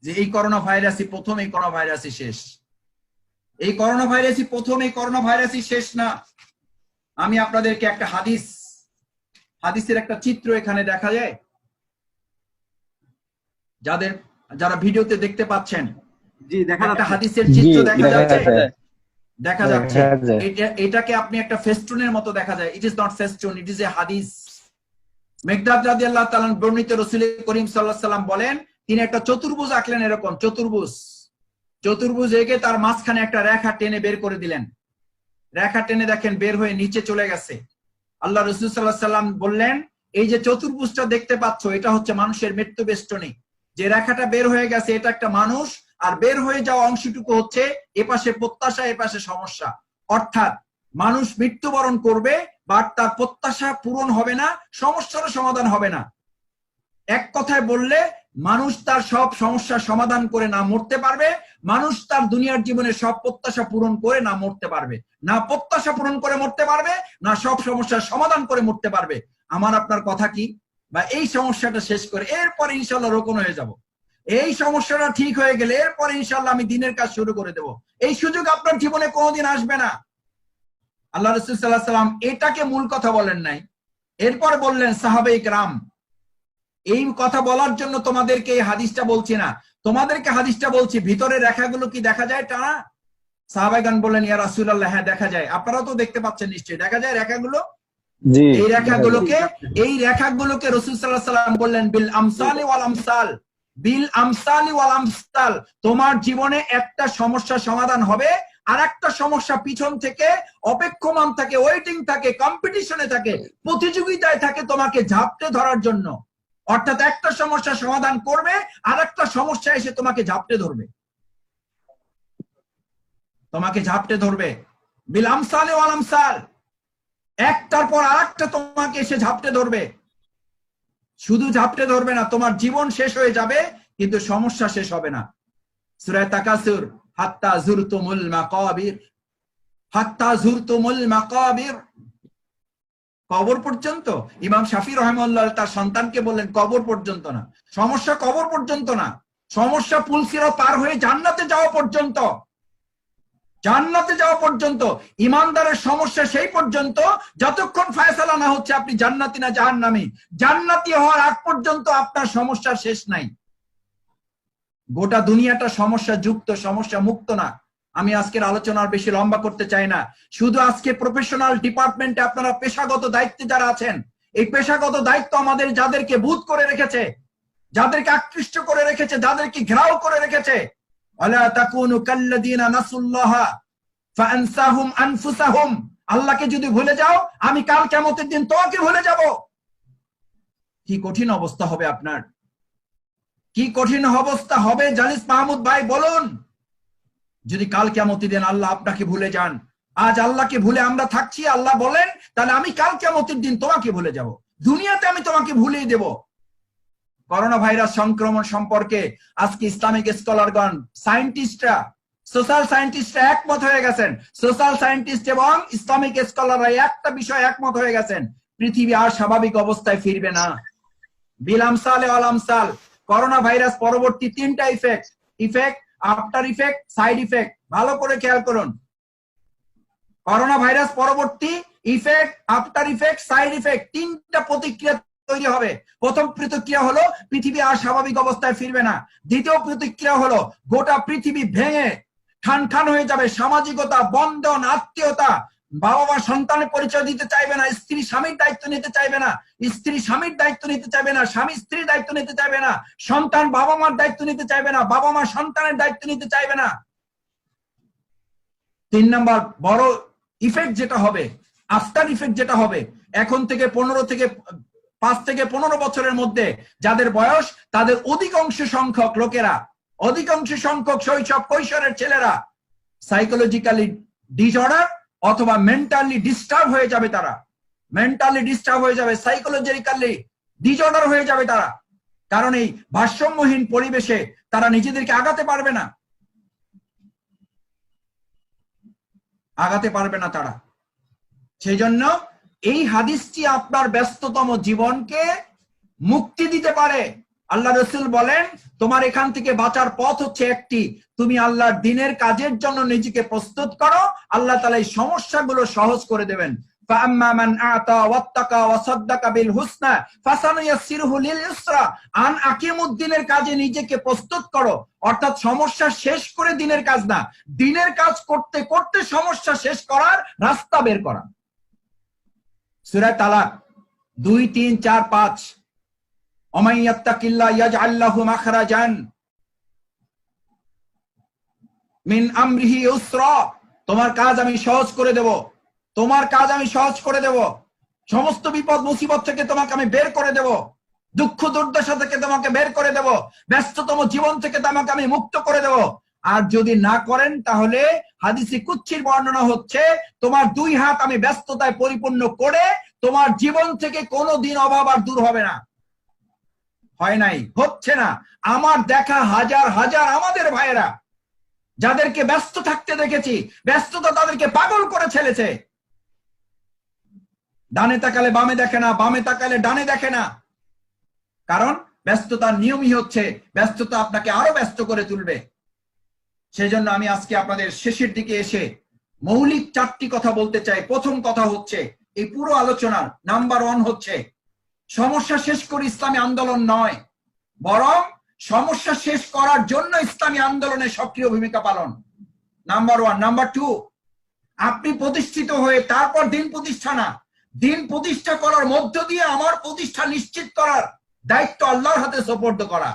যে এই করোনা ভাইরাসই প্রথম, এই করোনা ভাইরাসই শেষ। এই করোনা ভাইরাসই প্রথম, এই করোনা ভাইরাসই শেষ না। আমি আপনাদেরকে একটা হাদিসের একটা চিত্র এখানে দেখা যায়, যারা ভিডিওতে দেখতে পাচ্ছেন, একটা হাদিসের চিত্র দেখা যাচ্ছে। এটাকে আপনি একটা ফেস্টুনের মতো দেখা যায়। It is not festoon, it is a হাদিস। মিকদাদ রাদিয়াল্লাহু তাআলা বর্ণিত রাসূল করিম সাল্লাল্লাহু আলাইহি সাল্লাম বলেন, তিনি একটা চতুর্ভুজ আঁকলেন, এরকম চতুর্ভুজ এঁকে তার মাঝখানে একটা রেখা টেনে বের করে দিলেন। রেখা টেনে দেখেন বের হয়ে নিচে চলে গেছে। আল্লাহ রাসূল সাল্লাল্লাহু আলাইহি সাল্লাম বললেন, এই যে চতুর্ভুজটা দেখতে পাচ্ছ, এটা হচ্ছে মানুষের মৃত্যু বেষ্টনী। যে রেখাটা বের হয়ে গেছে এটা একটা মানুষ, আর বের হয়ে যাওয়া অংশটুকু হচ্ছে এপাশে প্রত্যাশা, এপাশে সমস্যা। অর্থাৎ মানুষ মৃত্যুবরণ করবে, বাট তার প্রত্যাশা পূরণ হবে না, সমস্যারও সমাধান হবে না। এক কথায় বললে, মানুষ তার সব সমস্যার সমাধান করে না মরতে পারবে, মানুষ তার দুনিয়ার জীবনে সব প্রত্যাশা পূরণ করে না মরতে পারবে, না প্রত্যাশা পূরণ করে মরতে পারবে, না সব সমস্যার সমাধান করে মরতে পারবে। আমার আপনার কথা কি, বা এই সমস্যাটা শেষ করে এরপরে ইনশাল্লাহ রোকন হয়ে যাব। এই সমস্যাটা ঠিক হয়ে গেলে এরপরে ইনশাল্লাহ আমি দিনের কাজ শুরু করে দেব। এই সুযোগ আপনার জীবনে কোনোদিন আসবে না। আল্লাহ রাসূল সাল্লাল্লাহু আলাইহি ওয়াসাল্লাম এটাকে মূল কথা বলেন নাই। এরপর বললেন, সাহাবায়ে কেরাম, এই কথা বলার জন্য তোমাদেরকে এই হাদিসটা বলছি না, তোমাদেরকে হাদিসটা বলছি, ভিতরের রেখাগুলো কি দেখা যায় টানা? সাহাবাইগান বললেন, ইয়া রাসূলুল্লাহ, হ্যাঁ দেখা যায়। আপনারাও তো দেখতে পাচ্ছেন নিশ্চয়ই, দেখা যায় রেখাগুলো। এই রেখাগুলোকে রাসূল সাল্লাল্লাহু আলাইহি ওয়াসাল্লাম বললেন, বিল আমসালি ওয়াল আমসাল, বিল আমসালি ওয়াল আমসাল। তোমার জীবনে একটা সমস্যার সমাধান হবে, আর একটা সমস্যা পিছন থেকে অপেক্ষমান থাকে, ওয়েটিং থাকে, কম্পিটিশনে থাকে, প্রতিযোগিতায় থাকে তোমাকে ঝাপটে ধরার জন্য। অর্থাৎ একটা সমস্যার সমাধান করবে, আর একটা সমস্যা এসে তোমাকে ঝাপটে ধরবে। বিল আমসালি ওয়াল আমসাল, একটার পর আরেকটা তোমাকে এসে ঝাপটে ধরবে। শুধু ঝাপটে ধরবে না, তোমার জীবন শেষ হয়ে যাবে, কিন্তু সমস্যা শেষ হবে না। সূরা তাকাসুর, হাত্তা যুরতুমুল মাকাবির, কবর পর্যন্ত। ইমাম শাফি রাহিমাহুল্লাহ তার সন্তানকে বললেন, কবর পর্যন্ত না, সমস্যা কবর পর্যন্ত না, সমস্যা পুলসিরাত পার হয়ে জান্নাতে যাওয়া পর্যন্ত। ইমানদারের সমস্যা সেই পর্যন্ত যতক্ষণ ফায়সালা না হচ্ছে আপনি জান্নাতি না জাহান্নামী। জান্নাতি হওয়ার আগ পর্যন্ত আপনার সমস্যার শেষ নাই। গোটা দুনিয়াটা সমস্যা যুক্ত, সমস্যা মুক্ত না। আমি আজকের আলোচনা আর বেশি লম্বা করতে চাই না। শুধু আজকে প্রফেশনাল ডিপার্টমেন্টে আপনারা পেশাগত দায়িত্বে যারা আছেন, এই পেশাগত দায়িত্ব আমাদের যাদেরকে বুধ করে রেখেছে, যাদেরকে আকৃষ্ট করে রেখেছে, যাদেরকে ঘেরাও করে রেখেছে, ওয়ালা তাকুনু কাল্লাযিনা নাসুল্লাহ ফাআনসাহুম আনফুসাহুম। আল্লাহকে যদি ভুলে যাও, আমি কাল কিয়ামতের দিন তোমাকে ভুলে যাব। কি কঠিন অবস্থা হবে আপনার, কি কঠিন অবস্থা হবে জালিস মাহমুদ ভাই, বলুন। যদি কাল কিয়ামতের দিন আল্লাহ আপনাকে ভুলে যান, আজ আল্লাহকে ভুলে আমরা থাকছি, আল্লাহ বলেন তাহলে আমি কাল কিয়ামতের দিন তোমাকে ভুলে যাব, দুনিয়াতে আমি তোমাকে ভুলিয়ে দেব। করোনা ভাইরাস সংক্রমণ সম্পর্কে আজকে ইসলামিক স্কলারগণ, সায়েন্টিস্টরা, সোশ্যাল সায়েন্টিস্টরা একমত হয়ে গেছেন। সোশ্যাল সায়েন্টিস্ট এবং ইসলামিক স্কলাররা একটা বিষয় একমত হয়ে গেছেন, পৃথিবী আর স্বাভাবিক অবস্থায় ফিরবে না। বিল আমসালে ওয়াল আমসাল, করোনা ভাইরাস পরবর্তী তিনটা effect, after effect, side effect, ভালো করে খেয়াল করুন। করোনা ভাইরাস পরবর্তী effect, after effect, side effect, তিনটা প্রতিক্রিয়া তৈরি হবে। প্রথম প্রতিক্রিয়া হলো পৃথিবী আর স্বাভাবিক অবস্থায় ফিরবে না। দ্বিতীয় প্রতিক্রিয়া হলো গোটা পৃথিবী ভেঙে খান হয়ে যাবে, সামাজিকতা, বন্ধন, আত্মীয়তা, বাবা মা সন্তানের পরিচয় দিতে চাইবে না, স্ত্রী স্বামীর দায়িত্ব নিতে চাইবে না, স্ত্রী স্বামীর দায়িত্ব নিতে চাইবে না, স্বামী স্ত্রীর দায়িত্ব নিতে চাইবে না, সন্তান বাবা মার দায়িত্ব নিতে চাইবে না, বাবা মা সন্তানের দায়িত্ব নিতে চাইবে না। 3 নাম্বার বড় ইফেক্ট যেটা হবে, আফটার ইফেক্ট যেটা হবে, এখন থেকে 5 থেকে 15 বছরের মধ্যে যাদের বয়স, তাদের অধিকাংশ সংখ্যক লোকেরা, অধিকাংশ সংখ্যক শৈশব কৈশোরের ছেলেরা সাইকোলজিক্যালি ডিসঅর্ডার অথবা মেন্টালি ডিস্টার্ব হয়ে যাবে। তারা মেন্টালি ডিস্টার্ব হয়ে যাবে, সাইকোলজিক্যালি ডিসঅর্ডার হয়ে যাবে তারা। কারণ এই ভারসাম্যহীন পরিবেশে তারা নিজেদেরকে আগাতে পারবে না তারা। সেই জন্য এই হাদিসটি আপনার ব্যস্ততম জীবনকে মুক্তি দিতে পারে, আল্লাহ রাসূল বলেন তোমার এখান থেকে বাঁচার পথ হচ্ছে একটি, তুমি আল্লাহর দ্বীনের কাজের জন্য নিজেকে প্রস্তুত করো, আল্লাহ তাআলা এই সমস্যাগুলো সহজ করে দেবেন। فأما من أعطى واتقى وصدق بالحسنى فسنيسره لليسرى আন আকিমুদ্দিনের কাজে নিজেকে প্রস্তুত করো, অর্থাৎ সমস্যা শেষ করে দ্বীনের কাজ না, দ্বীনের কাজ করতে করতে সমস্যা শেষ করার রাস্তা বের করা। সূরা তালাক 2, 3, 4, 5 ওমান ইয়াত্তাকিল্লাহ ইয়াজআল লাহু মাখরাজান মিন আমরিহি ইউসরা, তোমার কাজ আমি সহজ করে দেব, তোমার কাজ আমি সহজ করে দেব, সমস্ত বিপদ মুসিবত থেকে তোমাকে আমি বের করে দেব, দুঃখ দুর্দশা থেকে তোমাকে বের করে দেব, ব্যস্ততম জীবন থেকে তোমাকে আমি মুক্ত করে দেব। আর যদি না করেন তাহলে হাদিসে কুদসির বর্ণনা হচ্ছে তোমার 2 হাত আমি ব্যস্ততায় পরিপূর্ণ করে তোমার জীবন থেকে কোনোদিন অভাব আর দূর হবে না। হয় নাই, হচ্ছে না। আমার দেখা হাজার হাজার আমাদের ভাইয়েরা যাদেরকে ব্যস্ত থাকতে দেখেছি, ব্যস্ততা তাদেরকে পাগল করে ছেলেছে। ডানে তাকালে বামে দেখে না, বামে তাকালে ডানে দেখে না, কারণ ব্যস্ততার নিয়মই হচ্ছে ব্যস্ততা আপনাকে আরো ব্যস্ত করে তুলবে। সেজন্য আমি আজকে আপনাদের শেষের দিকে এসে মৌলিক 4টি কথা বলতে চাই। প্রথম কথা হচ্ছে এই পুরো আলোচনার নাম্বার 1 হচ্ছে সমস্যা শেষ করে ইসলামী আন্দোলন নয়, বরং সমস্যা শেষ করার জন্য ইসলামী আন্দোলনে সক্রিয় ভূমিকা পালন, নাম্বার 1। নাম্বার 2, আপনি প্রতিষ্ঠিত হয়ে তারপর দিন প্রতিষ্ঠা না, দিন প্রতিষ্ঠা করার মধ্য দিয়ে আমার প্রতিষ্ঠা নিশ্চিত করার দায়িত্ব আল্লাহর হাতে সুপর্দ করা।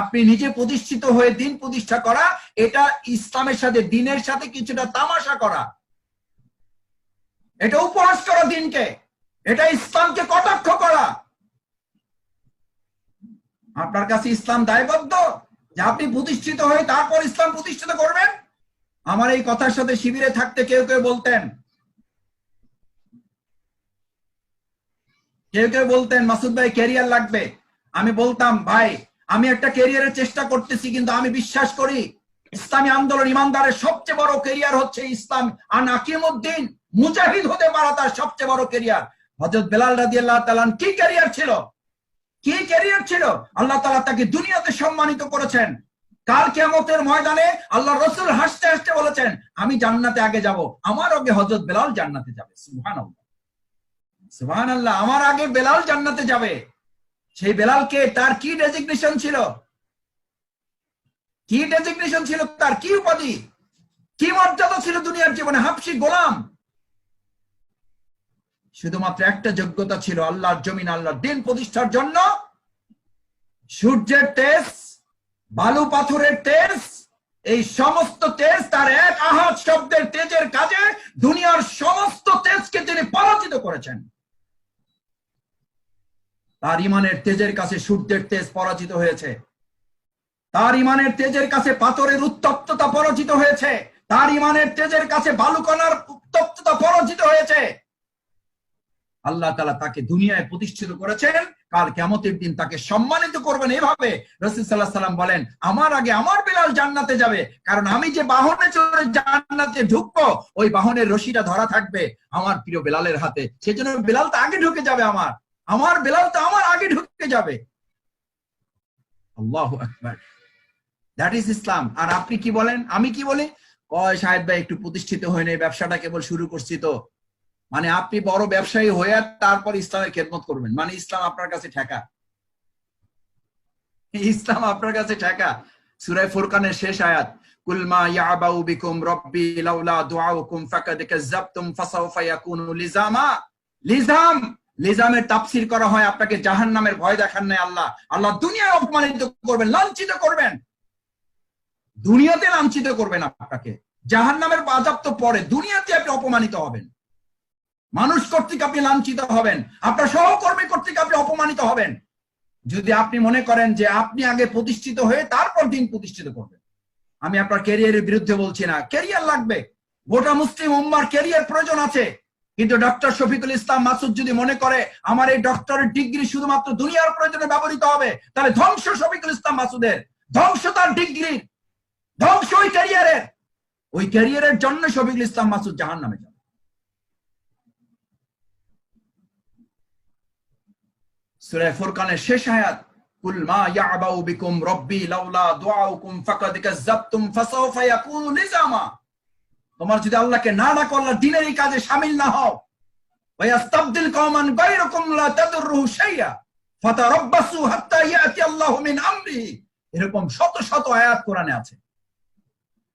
আপনি নিজে প্রতিষ্ঠিত হয়ে দিন প্রতিষ্ঠা করা, এটা ইসলামের সাথে দিনের সাথে কিছুটা তামাশা করা, এটা উপহাস করা দিনকে, এটা ইসলামকে কটাক্ষ করা। আপনার কাছে ইসলাম দায়বদ্ধ যে আপনি প্রতিষ্ঠিত হয়ে তারপর ইসলাম প্রতিষ্ঠিত করবেন। আমার এই কথার সাথে শিবিরে থাকতে কেউ কেউ বলতেন মাসুদ ভাই ক্যারিয়ার লাগবে। আমি বলতাম ভাই আমি একটা ক্যারিয়ারের চেষ্টা করতেছি, কিন্তু আমি বিশ্বাস করি ইসলামী আন্দোলন ইমানদারের সবচেয়ে বড় ক্যারিয়ার হচ্ছে ইসলাম আন আকিমুদ্দিন, মুজাহিদ হতে পারা তার সবচেয়ে বড় ক্যারিয়ার। হযরত বেলাল রাদিয়াল্লাহু তাআলা কি ক্যারিয়ার ছিল, কি ক্যারিয়ার ছিল? আল্লাহ তাআলা তাকে দুনিয়াতে সম্মানিত করেছেন। কাল কিয়ামতের ময়দানে আল্লাহ রাসূল হাসতে হাসতে বলেছেন আমি জান্নাতে আগে যাব, আমার আগে হযরত বেলাল জান্নাতে যাবে। সুবহানাল্লাহ, সুবহানাল্লাহ, আমার আগে বেলাল জান্নাতে যাবে। সেই বেলালকে তার কি ডেজিগনেশন ছিল, কি ডেজিগনেশন ছিল, তার কি উপাধি, কি মর্যাদা ছিল দুনিয়ার জীবনে? হাবশী গোলাম। শুধুমাত্র একটা যোগ্যতা ছিল, আল্লাহর জমিন আল্লাহর দিন প্রতিষ্ঠার জন্য সূর্যের তেজ, বালু পাথরের তেজ, এই সমস্ত তেজ তার এক আহাত শব্দের তেজের কাজে দুনিয়ার সমস্ত তেজকে তিনি পরাজিত করেছেন। তার ইমানের তেজের কাছে সূর্যের তেজ পরাজিত হয়েছে, তার ইমানের তেজের কাছে পাথরের উত্তপ্ততা পরাজিত হয়েছে, তার ইমানের তেজের কাছে বালুকণার উত্তপ্ততা পরাজিত হয়েছে। আল্লাহ তাআলা তাকে দুনিয়ায় প্রতিষ্ঠিত করেছেন, কাল কিয়ামতের দিন তাকে সম্মানিত করবেন। এভাবে রাসূল সাল্লাল্লাহু আলাইহি ওয়াসাল্লাম বলেন আমার আগে আমার বেলাল জান্নাতে যাবে, কারণ আমি যে বাহনে চড়ে জান্নাতে ঢুকবো ওই বাহনের রশিটা ধরা থাকবে আমার প্রিয় বেলালের হাতে। সেজন্য বেলাল তো আগে ঢুকে যাবে, আমার বেলাল তো আমার আগে ঢুকে যাবে। আল্লাহু আকবার, দ্যাট ইজ ইসলাম। আর আপনি কি বলেন, আমি কি বলি, কয় শাহেদ ভাই একটু প্রতিষ্ঠিত হয়ে নেই, ব্যবসাটা কেবল শুরু করছি তো। মানে আপনি বড় ব্যবসায়ী হয়ে তারপর ইসলামের খেদমত করবেন, মানে ইসলাম আপনার কাছে ঠেকা, ইসলাম আপনার কাছে ঠেকা। সূরা ফুরকানের শেষ আয়াত, কুল মা ইয়াবাউ বিকুম রাব্বি লাউলা দুআউকুম ফাকাদ কাযাবতুম ফাসাউফা ইয়াকুনু লিজামা। লিজাম, লিজামের তাফসীর করা হয় আপনাকে জাহান্নামের ভয় দেখান নাই আল্লাহ, আল্লাহ দুনিয়ায় অপমানিত করবেন, লাঞ্ছিত করবেন, দুনিয়াতে লাঞ্ছিত করবেন আপনাকে। জাহান্নামের আযাব তো পরে, দুনিয়াতে আপনি অপমানিত হবেন, মানুষ কর্তৃক আপনি লাঞ্ছিত হবেন, আপনার সহকর্মী কর্তৃক আপনি অপমানিত হবেন। যদি আপনি মনে করেন যে আপনি আগে প্রতিষ্ঠিত হয়ে তারপর দিন প্রতিষ্ঠিত করবেন। আমি আপনার ক্যারিয়ারের বিরুদ্ধে বলছি না, ক্যারিয়ার লাগবে, গোটা মুসলিম উম্মার ক্যারিয়ার প্রয়োজন আছে। কিন্তু ডক্টর শফিকুল ইসলাম মাসুদ যদি মনে করে আমার এই ডক্টরের ডিগ্রি শুধুমাত্র দুনিয়ার প্রয়োজনে ব্যবহৃত হবে, তাহলে ধ্বংস শফিকুল ইসলাম মাসুদের, ধ্বংস তার ডিগ্রির, ধ্বংস ওই ক্যারিয়ারের। ওই ক্যারিয়ারের জন্য শফিকুল ইসলাম মাসুদ জাহান্নামে যাবে। সূরা ফুরকানের শেষ আয়াত, কুল মা ইয়াবাউ বিকুম রাব্বি লাউলা দুআউকুম ফাকাদ কাযাবতুম ফাসাউফা ইয়াকুনু লিজামা। তোমার যদি আল্লাহকে না ডাকো, আল্লাহর দ্বীনের এই কাজে শামিল না হও, ওয়া ইয়াস্তাবদিল কওমান গায়রাকুম লা তাদুররুহু শাইআ ফাতারাব্বাসু হাত্তা ইয়াতি আল্লাহু মিন আমরিহি। এরকম শত শত আয়াত কোরআনে আছে।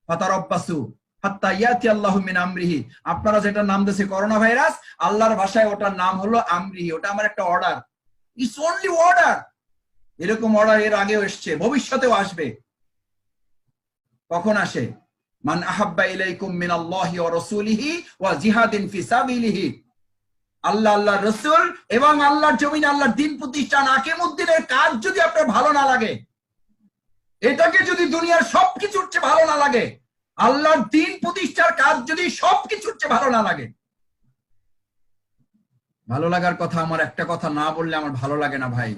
ফাতারাব্বাসু হাত্তা ইয়াতি আল্লাহু মিন আমরিহি। আপনারা যেটা নাম দিয়েছে করোনা ভাইরাস, আল্লাহর ভাষায় ওটার নাম হলো আমরিহি। ওটা আমার একটা অর্ডার, ইটস অনলি অর্ডার। এরকম অর্ডার এর আগেও এসছে, ভবিষ্যতেও আসবে। কখন আসে? মান আহাব্বা ইলাইকুম মিনাল্লাহি ওয়া রাসূলিহি ওয়া জিহাদিন ফি সাবিলিহি। আল্লাহ, আল্লাহর রাসূল এবং আল্লাহর জমিনে আল্লাহর দ্বীন প্রতিষ্ঠান আকিমুদ্দিনের কাজ যদি আপনার ভালো না লাগে, এটাকে যদি দুনিয়ার সবকিছুর চেয়ে ভালো না লাগে, আল্লাহর দ্বীন প্রতিষ্ঠার কাজ যদি সবকিছুর চেয়ে ভালো না লাগে, ভালো লাগার কথা আমার একটা কথা না বললে আমার ভালো লাগে না ভাই।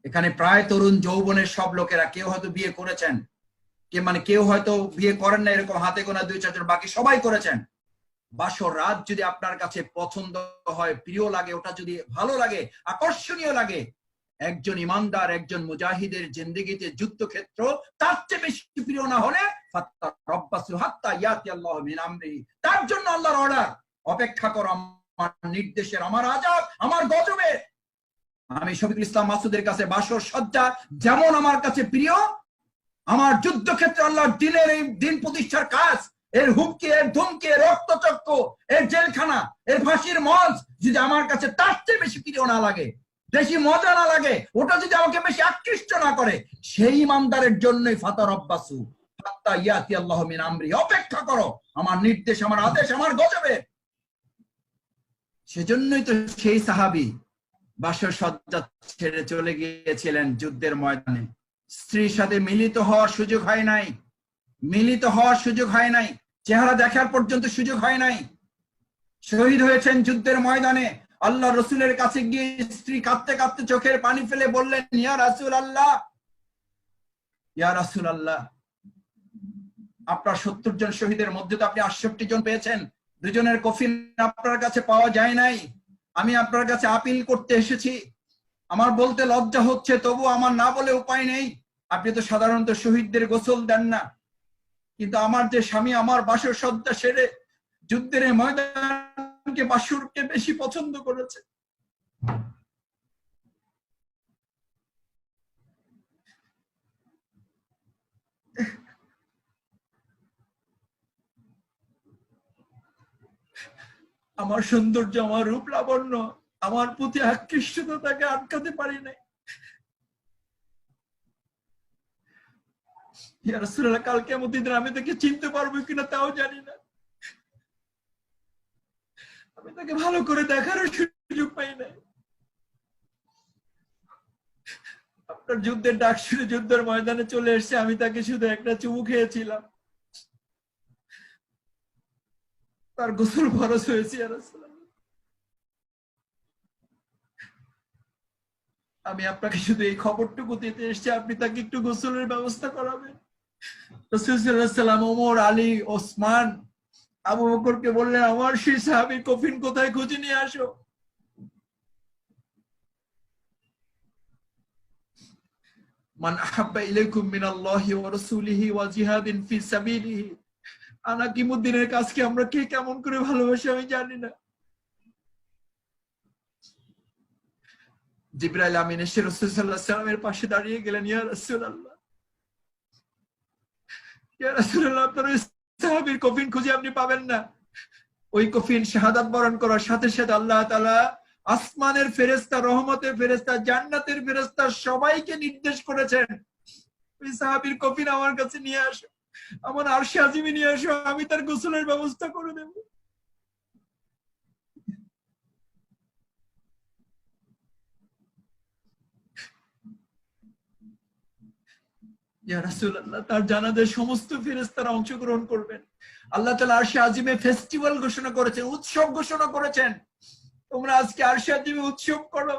এখানে প্রায় তরুণ যৌবনের সব লোকেরা, কেউ হয়তো বিয়ে করেছেন, কেউ হয়তো বিয়ে করেন না, এরকম হাতে গোনা 2-4 জন, বাকি সবাই করেছেন। বাসর রাত যদি আপনার কাছে পছন্দ হয়, প্রিয় লাগে, ওটা যদি ভালো লাগে, আকর্ষণীয় লাগে, একজন ইমানদার, একজন মুজাহিদের জিন্দেগিতে যুদ্ধক্ষেত্র তার চেয়ে বেশি প্রিয় না হলে ফাতারাব্বাসু হাত্তা ইয়াতি আল্লাহু মিন আমরিহি। তার জন্য আল্লাহর অর্ডার, অপেক্ষা করো আমার নির্দেশের, আমার আযাব, আমার গজবে। আমি শফিকুল ইসলাম মাসুদের কাছে বাসর সজ্জা যেমন আমার কাছে প্রিয়, আমার যুদ্ধক্ষেত্রে আল্লাহর দ্বীনের এই দ্বীন প্রতিষ্ঠার কাজ, এর হুমকি, এর ধমকি, এর রক্তচক্র, এর জেলখানা, এর ফাঁসির মঞ্চ যদি আমার কাছে তার চেয়ে বেশি প্রিয় না লাগে, বেশি মজা না লাগে, ওটা যদি আমাকে বেশি আকৃষ্ট না করে, সেই ইমানদারের জন্যই ফাতারাব্বাসু হাত্তা ইয়াতি আল্লাহু মিন আমরিহি। অপেক্ষা করো আমার নির্দেশ, আমার আদেশ, আমার গজবে। সেজন্যই তো সেই সাহাবী বাসর সজ্জা ছেড়ে চলে গিয়েছিলেন যুদ্ধের ময়দানে। স্ত্রীর সাথে মিলিত হওয়ার সুযোগ হয় নাই, মিলিত হওয়ার সুযোগ হয় নাই, চেহারা দেখার পর্যন্ত সুযোগ হয় নাই। শহীদ হয়েছেন যুদ্ধের ময়দানে। আল্লাহ রসুলের কাছে গিয়ে স্ত্রী কাঁদতে কাঁদতে চোখের পানি ফেলে বললেন, ইয়া রাসূলুল্লাহ, ইয়া রাসূলুল্লাহ, আপনার 70 জন শহীদের মধ্যে তো আপনি 68 জন পেয়েছেন, 2 জনের কফিন আপনার কাছে পাওয়া যায় নাই। আমি আপনার কাছে আপিল করতে এসেছি, আমার বলতে লজ্জা হচ্ছে, তবু আমার না বলে উপায় নেই। আপনি তো সাধারণত শহীদদের গোসল দেন না, কিন্তু আমার যে স্বামী আমার বাসর সজ্জা সেরে যুদ্ধের ময়দানকে, বাসরকে বেশি পছন্দ করেছে। আমার সৌন্দর্য, আমার রূপ লাবণ্য, আমার প্রতি আকৃষ্টতা তাকে আটকাতে পারি নাই। ইয়া রাসূলুল্লাহ, কাল কিয়ামতের দিন আমি তাকে চিনতে পারবো কিনা তাও জানি না। আমি তাকে ভালো করে দেখারও সুযোগ পাই নাই। আপনার যুদ্ধের ডাক শুনে যুদ্ধের ময়দানে চলে এসেছে, আমি তাকে শুধু একটা চুমু খেয়েছিলাম, তার গোসল ফরজ হয়েছে। ইয়া রাসূলুল্লাহ, আমি আপনাকে শুধু এই খবরটুকু দিতে এসেছি, আপনি তাকে একটু গোসলের ব্যবস্থা করাবেন। রাসূল সাল্লাল্লাহু আলাইহি ওয়াসাল্লাম ওমর, আলী, ওসমান, আবু বকরকে বললেন, আমার সেই সাহাবীর কফিন কোথায়, খুঁজে নিয়ে আসো। মান আহাব্বা ইলাইকুম মিনাল্লাহি ওয়া রাসূলিহি ওয়া জিহাদিন ফি সাবিলিহি। আনাকিমুদ্দিনের কাজকে আমরা কে কেমন করে ভালোবাসি আমি জানি না। জিবরাইল আমিন এসে রাসূল সাল্লাল্লাহু আলাইহি ওয়াসাল্লামের পাশে দাঁড়িয়ে গেলেন, ইয়া রাসূলুল্লাহ, ইয়া রাসূলুল্লাহ, আপনার ওই সাহাবীর কফিন খুঁজে আপনি পাবেন না। ওই কফিন শাহাদাত বরণ করার সাথে সাথে আল্লাহ তাআলা আসমানের ফেরেশতা, রহমতের ফেরেশতা, জান্নাতের ফেরেশতা সবাইকে নির্দেশ করেছেন, ওই সাহাবীর কফিন আমার কাছে নিয়ে আসো, আমার আরশে আজিমে নিয়ে আসো, আমি তার গোসলের ব্যবস্থা করে দেব। ইয়া রাসূলুল্লাহ, তার জানাজায় সমস্ত ফেরেশতারা অংশগ্রহণ করবেন। আল্লাহ তাআলা আরশে আজিমে ফেস্টিভ্যাল ঘোষণা করেছেন, উৎসব ঘোষণা করেছেন, তোমরা আজকে আরশে আজিমে উৎসব করো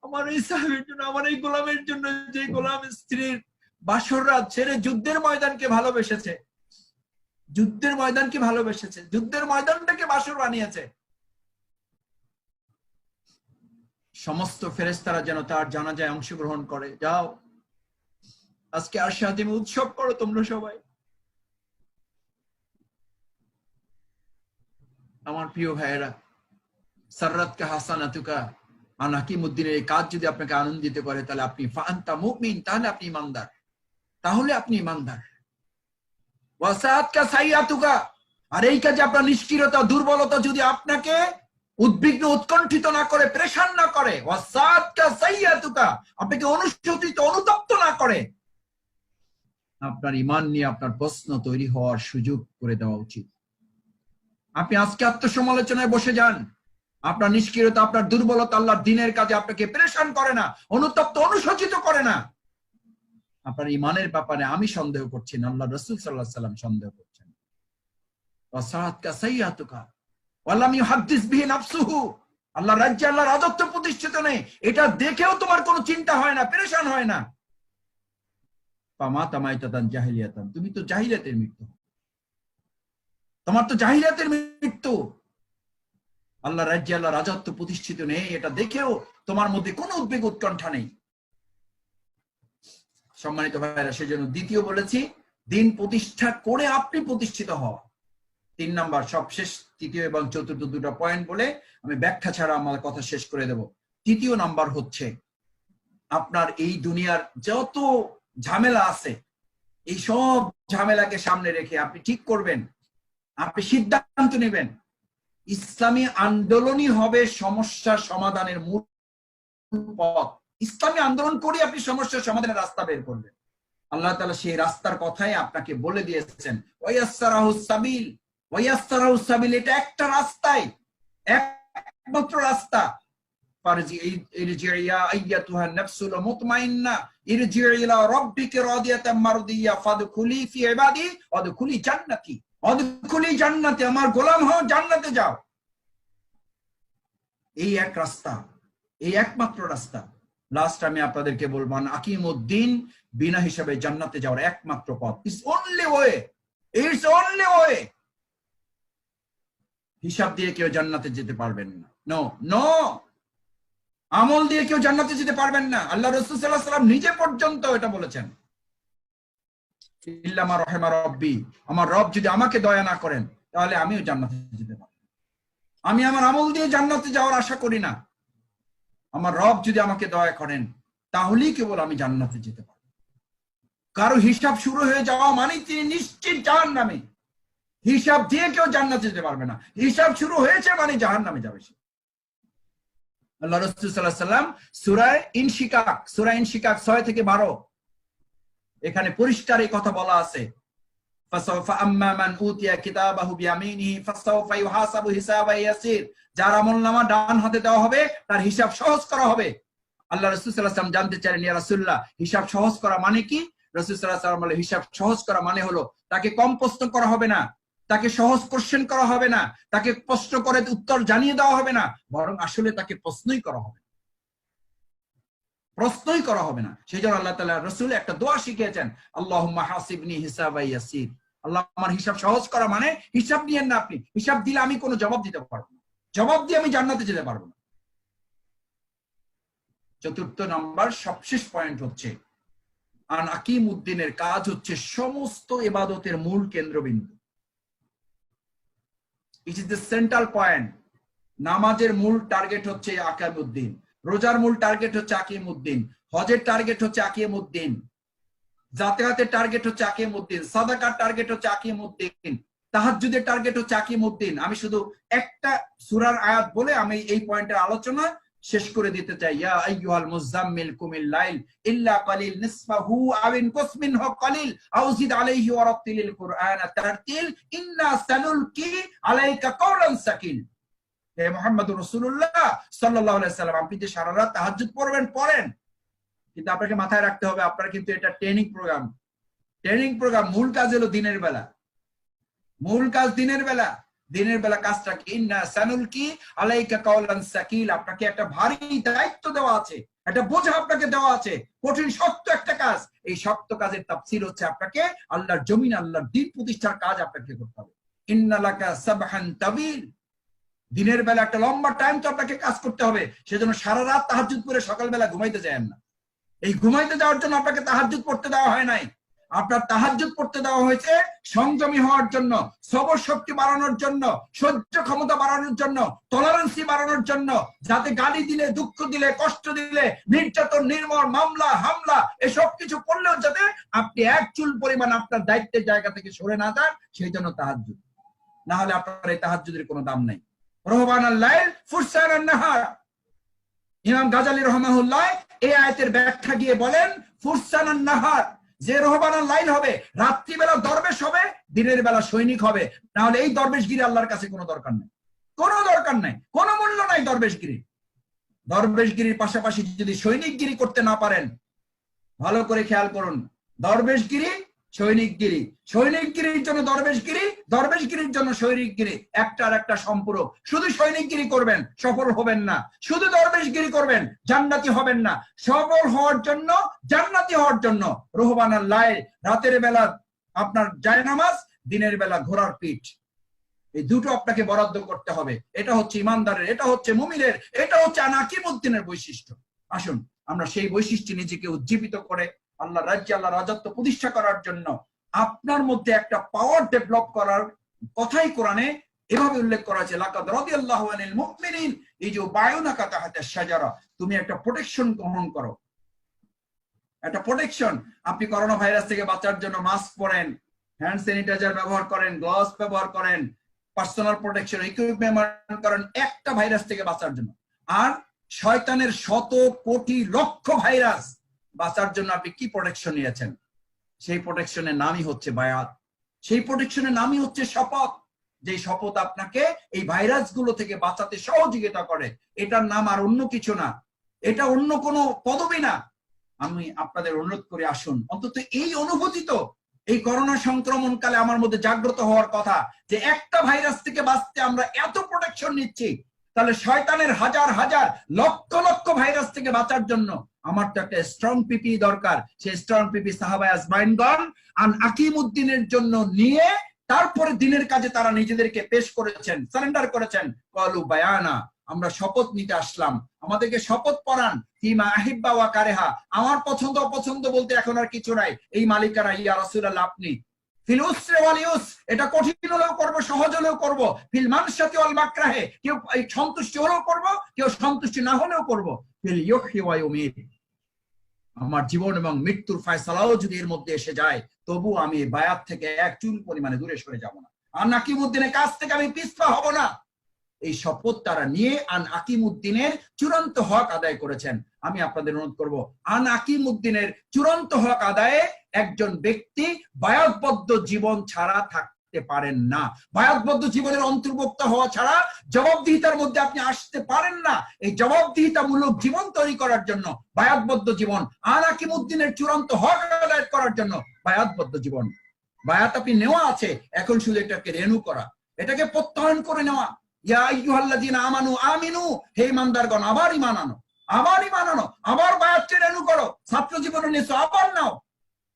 আমার এই সাহাবীর জন্য, আমার এই গোলামের জন্য, যে গোলাম স্ত্রীর বাসর রাত ছেড়ে যুদ্ধের ময়দানকে ভালোবেসেছে, যুদ্ধের ময়দানকে ভালোবেসেছে, যুদ্ধের ময়দানটাকে বাসর বানিয়েছে। সমস্ত ফেরেশতারা যেন তার জানাজায় অংশগ্রহণ করে। যাও আজকে আরশে আজিমে উৎসব করো তোমরা সবাই। আমার প্রিয় ভাইয়েরা, সাররাতকা হাসানাতুকা, আন হাকিমউদ্দিনের এই কাজ যদি আপনাকে আনন্দিত করে তাহলে আপনি ফাআনতা মুমিন, তাহলে আপনি ঈমানদার, তাহলে আপনি ঈমানদার। ওয়াসাআতকা সাইয়াতুকা, আর এই কাজে আপনার নিষ্ক্রিয়তা দুর্বলতা যদি আপনাকে উদ্বিগ্ন উৎকণ্ঠিত না করে, প্রেশান না করে, ওয়াসাআতকা সাইয়াতুকা, আপনাকে অনুশোচিত অনুতপ্ত না করে, আপনার ঈমান নিয়ে আপনার প্রশ্ন তৈরি হওয়ার সুযোগ করে দেওয়া উচিত। আপনি আজকে আত্মসমালোচনায় বসে যান, আপনার নিষ্ক্রিয়তা আপনার দুর্বলতা আল্লাহর দ্বীনের কাজে আপনাকে পেরেশান করে না, অনুতপ্ত অনুশোচিত করে না। আপনার ঈমানের ব্যাপারে আমি সন্দেহ করছি না, আল্লাহ রাসূল সাল্লাল্লাহু আলাইহি ওয়াসাল্লাম সন্দেহ করছেন। ওয়াসাআতকা সাইয়াতুকা ওয়ালাম ইউহাদ্দিস বিহি নাফসুহু, আল্লাহর রাজ্যে আল্লাহর রাজত্ব প্রতিষ্ঠিত নেই, এটা দেখেও তোমার কোনো চিন্তা হয় না, পেরেশান হয় না। ফামাতা মাইতাতান জাহিলিয়াতান, তুমি তো জাহিলিয়াতের মৃত্যু, তোমার তো জাহিলিয়াতের মৃত্যু। আল্লাহ রাজ্যে আল্লাহ রাজত্ব প্রতিষ্ঠিত নেই, এটা দেখেও তোমার মধ্যে কোনো উদ্বেগ উৎকণ্ঠা নেই। সম্মানিত ভাইরা, সেজন্য দ্বিতীয় বলেছি, দিন প্রতিষ্ঠা করে আপনি প্রতিষ্ঠিত হওয়া। 3 নাম্বার, সবশেষ তৃতীয় এবং চতুর্থ দুটো পয়েন্ট বলে আমি ব্যাখ্যা ছাড়া আমার কথা শেষ করে দেব। তৃতীয় নাম্বার হচ্ছে, আপনার এই দুনিয়ার যত ঝামেলা আছে, এই সব ঝামেলাকে সামনে রেখে আপনি ঠিক করবেন, আপনি সিদ্ধান্ত নেবেন ইসলামী আন্দোলনই হবে সমস্যা সমাধানের মূল পথ। ইসলামী আন্দোলন করে আপনি সমস্যার সমাধানের রাস্তা বের করবেন। আল্লাহ তাআলা সেই রাস্তার কথাই আপনাকে বলে দিয়েছেন, ওয়াইয়াসসারাহুস সাবিল, ওয়াইয়াসসারাহুস সাবিল, এটা একটা রাস্তাই, একমাত্র রাস্তা। ইরজিইয়া আইয়াতুহান নাফসুল মুতমাইন্না ইরজিই ইলা রাব্বিকা রাদিয়াতাম মারদিয়া ফাদখুলি ফি ইবাদি ওয়াদখুলি জান্নাতি, ওয়াদখুলি জান্নাতি, আমার গোলাম হও, জান্নাতে যাও। এই এক রাস্তা, এই একমাত্র রাস্তা। লাস্ট আমি আপনাদেরকে বলবো, আকিমউদ্দিন বিনা হিসাবে জান্নাতে যাওয়ার একমাত্র পথ। It's only way, it's only way. হিসাব দিয়ে কেউ জান্নাতে যেতে পারবেন না, নো নো। আমল দিয়ে কেউ জান্নাতে যেতে পারবেন না। আল্লাহ রাসূল সাল্লাল্লাহু আলাইহি ওয়াসাল্লাম নিজে পর্যন্ত এটা বলেছেন, ইল্লা মা রাহিমা রাব্বি, আমার রব যদি আমাকে দয়া না করেন তাহলে আমিও জান্নাতে যেতে পারব। আমি আমার আমল দিয়ে জান্নাতে যাওয়ার আশা করি না, আমার রব যদি আমাকে দয়া করেন তাহলেই কেবল আমি জান্নাতে যেতে পারব। কারো হিসাব শুরু হয়ে যাওয়া মানে তিনি নিশ্চিত জাহান্নামে। হিসাব দিয়ে কেউ জান্নাতে যেতে পারবে না, হিসাব শুরু হয়েছে মানে জাহান্নামে যাবে সে। আল্লাহ রাসূল সাল্লাল্লাহু আলাইহি ওয়াসাল্লাম সূরা ইনশিকাক 6 থেকে 12 এখানে পরিষ্কার এই কথা বলা আছে, ফাসাওফা আম্মা মান উতিয়া কিতাবাহু বিয়ামিনিহি ফাসাওফা ইউহাসাবু হিসাবান ইয়াসির, যার আমলনামা ডান হাতে দেওয়া হবে তার হিসাব সহজ করা হবে। আল্লাহ রাসূল সাল্লাল্লাহু আলাইহি ওয়াসাল্লাম জানতে চাইলেন, ইয়া রাসূলুল্লাহ, হিসাব সহজ করা মানে কি? রাসূল সাল্লাল্লাহু আলাইহি ওয়াসাল্লাম বলে, হিসাব সহজ করা মানে হলো তাকে কম প্রশ্ন করা হবে না, তাকে সহজ কোশ্চেন করা হবে না, তাকে প্রশ্ন করে উত্তর জানিয়ে দেওয়া হবে না, বরং আসলে তাকে প্রশ্নই করা হবে, প্রশ্নই করা হবে না। সেই জন্য আল্লাহ তাআলা রাসূল একটা দোয়া শিখিয়েছেন, আল্লাহুম্মা হাসিবনি হিসাবান ইয়াসির, আল্লাহ আমার হিসাব সহজ করা মানে হিসাব নিয়েন না আপনি, হিসাব দিলে আমি কোনো জবাব দিতে পারবো না, জবাব দিয়ে আমি জান্নাতে যেতে পারবো না। চতুর্থ নাম্বার, সবশেষ পয়েন্ট হচ্ছে, আকিমউদ্দিনের কাজ হচ্ছে সমস্ত ইবাদতের মূল কেন্দ্রবিন্দু। It is the central point. নামাজের মূল টার্গেট হচ্ছে আকিমউদ্দিন, রোজার মূল টার্গেট হচ্ছে আকিমউদ্দিন, হজের টার্গেট হচ্ছে আকিমউদ্দিন, যাতায়াতের টার্গেট হচ্ছে আকিমউদ্দিন, সাদাকার টার্গেট হচ্ছে আকিমউদ্দিন, তাহাজ্জুদের টার্গেট হচ্ছে আকিমউদ্দিন। আমি শুধু একটা সূরার আয়াত বলে আমি এই পয়েন্টের আলোচনা শেষ করে দিতে চাই। ইয়া আইয়ুহাল মুযাম্মিল কুমিল লাইল ইল্লা কালিল নিসফাহু আও ইনকুস মিনহু কালিল আও জিদ আলাইহি ওয়া রাত্তিলিল কুরআনা তারতিল ইন্না সানুলকি আলাইকা কাওলান সাকিল। হে মুহাম্মদুর রাসূলুল্লাহ সাল্লাল্লাহু আলাইহি ওয়াসাল্লাম, আপনি যে সারা রাত তাহাজ্জুদ পড়েন, কিন্তু আপনাকে মাথায় রাখতে হবে আপনার কিন্তু এটা ট্রেনিং প্রোগ্রাম। মূল কাজ হলো দিনের বেলা, মূল কাজ দিনের বেলা। দিনের বেলা কাজটা কি? ইন্না সানুলকি আলাইকা কাওলান সাকিল, আপনাকে একটা ভারী দায়িত্ব দেওয়া আছে, একটা বোঝা আপনাকে দেওয়া আছে, কঠিন শক্ত একটা কাজ। এই শক্ত কাজের তাফসীর হচ্ছে আপনাকে আল্লাহর জমিন, আল্লাহর দ্বীন প্রতিষ্ঠার কাজ আপনাকে করতে হবে। ইন্নালাকা সাবহান তাবিল, দিনের বেলা একটা লম্বা টাইম তো আপনাকে কাজ করতে হবে, সেজন্য সারা রাত তাহাজ্জুদ পড়ে সকালবেলা ঘুমাইতে যান না। এই ঘুমাইতে যাওয়ার জন্য আপনাকে তাহাজ্জুদ পড়তে দেওয়া হয় নাই। আপনার তাহাজ্জুদ পড়তে দেওয়া হয়েছে সংযমী হওয়ার জন্য, সবর শক্তি বাড়ানোর জন্য, সহ্য ক্ষমতা বাড়ানোর জন্য, টলারেন্সি বাড়ানোর জন্য, যাতে গালি দিলে, দুঃখ দিলে, কষ্ট দিলে, নির্যাতন, নির্মম, মামলা, হামলা এসব কিছু করলেও যাতে আপনি এক চুল পরিমাণ আপনার দায়িত্বের জায়গা থেকে সরে না যান, সেই জন্য তাহাজ্জুদ। না হলে আপনার এই তাহাজ্জুদের কোনো দাম নাই। রহবানাল লাইল ফুরসানান নাহার, ইমাম গাজালি রাহমাহুল্লাহ এই আয়াতের ব্যাখ্যা গিয়ে বলেন ফুরসানান নাহার, যে রহবানাল লাইল হবে, রাত্রিবেলা দরবেশ হবে, দিনের বেলা সৈনিক হবে। না হলে এই দরবেশগিরি আল্লাহর কাছে কোনো দরকার নেই, কোনো দরকার নাই, কোনো মূল্য নাই দরবেশগিরি। দরবেশগিরির পাশাপাশি যদি সৈনিকগিরি করতে না পারেন, ভালো করে খেয়াল করুন, দরবেশগিরি সৈনিকগিরি, সৈনিকগিরির জন্য দরবেশগিরি, দরবেশগিরির জন্য সৈনিকগিরি, একটার একটা সম্পূরক। শুধু সৈনিকগিরি করবেন সফল হবেন না, শুধু দরবেশগিরি করবেন জান্নাতি হবেন না। সফল হওয়ার জন্য, জান্নাতি হওয়ার জন্য রহবানাল লাইল, রাতের বেলা আপনার জায়নামাজ, দিনের বেলা ঘোড়ার পিঠ, এই দুটো আপনাকে বরাদ্দ করতে হবে। এটা হচ্ছে ইমানদারের, এটা হচ্ছে মুমিনের, এটা হচ্ছে আনাকিমুদ্দিনের বৈশিষ্ট্য। আসুন আমরা সেই বৈশিষ্ট্য নিজেকে উজ্জীবিত করে আল্লাহ রাজ্যে, আল্লাহ রাজত্ব প্রতিষ্ঠা করার জন্য আপনার মধ্যে একটা পাওয়ার ডেভেলপ করার কথাই কোরআনে এভাবে উল্লেখ করা আছে, লাকাদ রাদিয়াল্লাহু আনিল মুমিনিন ইযুবায়ুনাকা তাহতা শাজারা, তুমি একটা প্রোটেকশন গ্রহণ করো, একটা প্রোটেকশন। আপনি করোনা ভাইরাস থেকে বাঁচার জন্য মাস্ক পরেন, হ্যান্ড স্যানিটাইজার ব্যবহার করেন, গ্লাভস ব্যবহার করেন, পার্সোনাল প্রোটেকশন ইকুইপমেন্ট ব্যবহার করেন একটা ভাইরাস থেকে বাঁচার জন্য। আর শয়তানের শত কোটি লক্ষ ভাইরাস বাঁচার জন্য আপনি কি প্রোটেকশন নিয়েছেন? সেই প্রোটেকশনের নামই হচ্ছে বায়াত, সেই প্রোটেকশনের নামই হচ্ছে শপথ। যে শপথ আপনাকে এই ভাইরাস গুলো থেকে বাঁচাতে সহযোগিতা করে, এটার নাম আর অন্য কিছু না, এটা অন্য কোনো পদবি না। আমি আপনাদের অনুরোধ করে আসুন, অন্তত এই অনুভূতি তো এই করোনা সংক্রমণ কালে আমার মধ্যে জাগ্রত হওয়ার কথা, যে একটা ভাইরাস থেকে বাঁচতে আমরা এত প্রোটেকশন নিচ্ছি, তাহলে শয়তানের হাজার হাজার লক্ষ লক্ষ ভাইরাস থেকে বাঁচার জন্য আমার তো একটা স্ট্রং পিপি দরকার। সেই স্ট্রং পিপি সাহাবায়ে আজমাইনগণ আন আকিমুদ্দিনের জন্য নিয়ে তারপরে দিনের কাজে তারা নিজেদেরকে পেশ করেছেন, সারেন্ডার করেছেন। কলু বায়ানা, আমরা শপথ নিতে আসলাম, আমাদেরকে শপথ পড়ান। ফিমা আহিব্বা ওয়া কারেহা, আমার পছন্দ অপছন্দ বলতে এখন আর কিছু নাই, এই মালিকানা ইয়া রাসূলুল্লাহ আপনি। ফিল উসরি ওয়াল ইউস, এটা কঠিন হলেও করব, সহজ হলেও করব। ফিল মানশাতি ওয়াল মাকরাহে, কেউ সন্তুষ্টি হলেও করব, কেউ সন্তুষ্টি না হলেও করব। ফিল ইউহয়ি ওয়া ইউমীত, আমার জীবন এবং মৃত্যুর ফয়সালাও যদি এর মধ্যে এসে যায়, তবু আমি বায়াত থেকে এক চুল পরিমাণে দূরে সরে যাব না, আন আকিমুদ্দিনের কাছ থেকে আমি পিছপা হব না। এই শপথ তারা নিয়ে আন আকিমুদ্দিনের চূড়ান্ত হক আদায় করেছেন। আমি আপনাদের অনুরোধ করব, আন আকিমুদ্দিনের চূড়ান্ত হক আদায়ে একজন ব্যক্তি বায়াতবদ্ধ জীবন ছাড়া থাকতে পারেন না। বায়াতবদ্ধ জীবনের অন্তর্ভুক্ত হওয়া ছাড়া জবাবদিহিতার মধ্যে আপনি আসতে পারেন না। এই জবাবদিহিতামূলক জীবন তৈরি করার জন্য বায়াতবদ্ধ জীবন, আন আকিমুদ্দিনের চূড়ান্ত হক আদায় করার জন্য বায়াতবদ্ধ জীবন। বায়াত আপনি নেওয়া আছে, এখন শুধু এটাকে রেনু করা, এটাকে প্রত্যয়ন করে নেওয়া। ইয়া আইয়ুহাল্লাযীনা আমানু আমিনু, হে ঈমানদারগণ আবার ঈমান আনো, আবার ঈমান আনো, আবার বায়াতকে রেনু করো। ছাত্র জীবনে নিয়েছো, আবার নাও,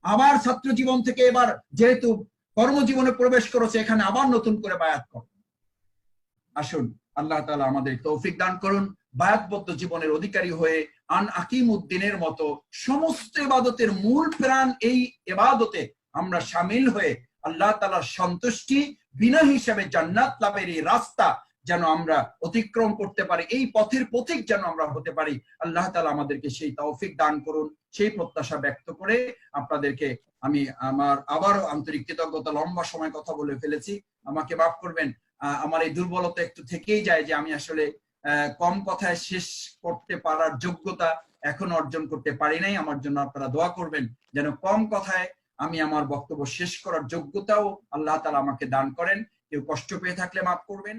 আবার ছাত্র জীবন থেকে এবার যেহেতু কর্মজীবনে প্রবেশ করেছে, এখানে আবার নতুন করে বায়াত করো। আসুন আল্লাহ তাআলা আমাদের তৌফিক দান করুন, বায়াতবদ্ধ জীবনের অধিকারী হয়ে আন আকিমুদ্দিনের মতো সমস্ত ইবাদতের মূল প্রাণ এই ইবাদতে আমরা শামিল হয়ে আল্লাহ তাআলার সন্তুষ্টি বিনা হিসাবে জান্নাত লাভের এই রাস্তা যেন আমরা অতিক্রম করতে পারি, এই পথের পথিক যেন আমরা হতে পারি। আল্লাহ তাআলা আমাদেরকে সেই তৌফিক দান করুন, সেই প্রত্যাশা ব্যক্ত করে আপনাদেরকে আমি আমার আবারও আন্তরিক কৃতজ্ঞতা, লম্বা সময় কথা বলে ফেলেছি, আমাকে মাফ করবেন। আমার এই দুর্বলতা একটু থেকেই যায় যে আমি আসলে কম কথায় শেষ করতে পারার যোগ্যতা এখন অর্জন করতে পারি নাই। আমার জন্য আপনারা দোয়া করবেন যেন কম কথায় আমি আমার বক্তব্য শেষ করার যোগ্যতাও আল্লাহ তাআলা আমাকে দান করেন। কেউ কষ্ট পেয়ে থাকলে মাফ করবেন।